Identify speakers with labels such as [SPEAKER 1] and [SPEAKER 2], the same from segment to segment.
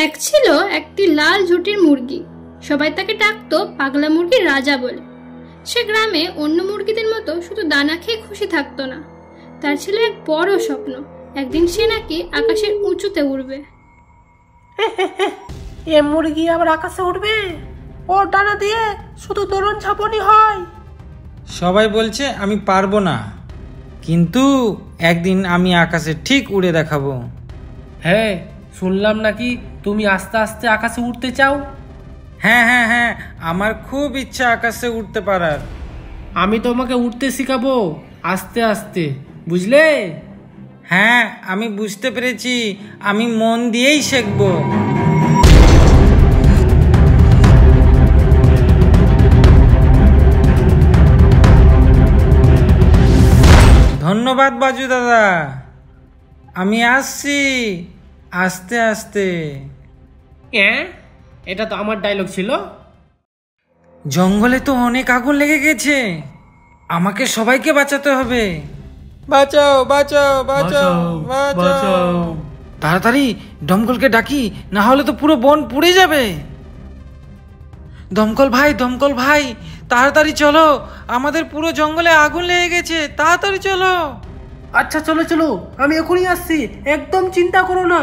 [SPEAKER 1] এক ছিল একটি লাল ঝুঁটির মুরগি। সবাই তাকে ডাকতো পাগলা মুরগির রাজা বলে। সে গ্রামে অন্য মুরগিদের মতো শুধু দানা খেয়ে খুশি থাকতো না, তার ছিল এক বড় স্বপ্ন, একদিন সে নাকি আকাশের উঁচুতে উড়বে।
[SPEAKER 2] এ মুরগি আবার আকাশে উঠবে? ওর ডানা দিয়ে শুধু দোলন ঝাপনি হয়।
[SPEAKER 3] সবাই বলছে আমি পারবো না, কিন্তু একদিন আমি আকাশে ঠিক উড়ে দেখাবো।
[SPEAKER 2] হ্যাঁ, শুনলাম নাকি তুমি আস্তে আস্তে আকাশে উঠতে চাও।
[SPEAKER 3] হ্যাঁ হ্যাঁ হ্যাঁ, আমার খুব ইচ্ছা আকাশে উঠতে পারার।
[SPEAKER 2] আমি তোমাকে উঠতে শিখাবো আস্তে আস্তে, বুঝলে?
[SPEAKER 3] হ্যাঁ, আমি বুঝতে পেরেছি, আমি মন দিয়েই শিখবো। ধন্যবাদ বাজু দাদা, আমি আসছি আস্তে আস্তে।
[SPEAKER 2] এটা তো আমার ডায়লগ ছিল।
[SPEAKER 3] জঙ্গলে তো অনেক আগুন লেগে গেছে, আমাকে সবাইকে বাঁচাতে হবে। বাঁচাও বাঁচাও বাঁচাও বাঁচাও, তাড়াতাড়ি দমকলকে ডাকি, না হলে তো পুরো বন পুড়ে যাবে। দমকল ভাই তাড়াতাড়ি চলো, আমাদের পুরো জঙ্গলে আগুন লেগে গেছে, তাড়াতাড়ি চলো।
[SPEAKER 2] আচ্ছা চলো চলো, আমি এখনই আসছি, একদম চিন্তা করো না,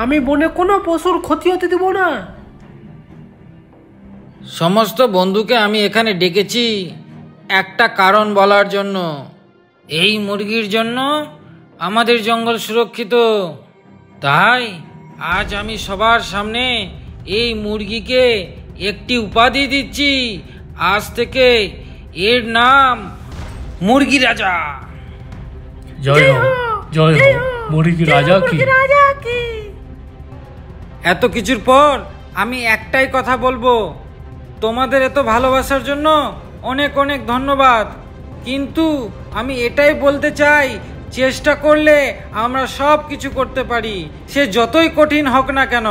[SPEAKER 2] আমি বনে কোনো পশুর ক্ষতি হতে দেব না।
[SPEAKER 3] সমস্ত বন্ধুকে আমি এখানে ডেকেছি একটা কারণ বলার জন্য। এই মুরগির জন্য আমাদের জঙ্গল সুরক্ষিত, তাই আজ আমি সবার সামনে এই মুরগিকে একটি উপাধি দিচ্ছি। আজ থেকে এর নাম মুরগি রাজা।
[SPEAKER 2] জয় হো জয় হো মুরগি রাজা কি।
[SPEAKER 3] এত কিছুর পর আমি একটাই কথা বলবো, তোমাদের এত ভালোবাসার জন্য অনেক অনেক ধন্যবাদ। কিন্তু আমি এটাই বলতে চাই, চেষ্টা করলে আমরা সব কিছু করতে পারি, সে যতই কঠিন হোক না কেন।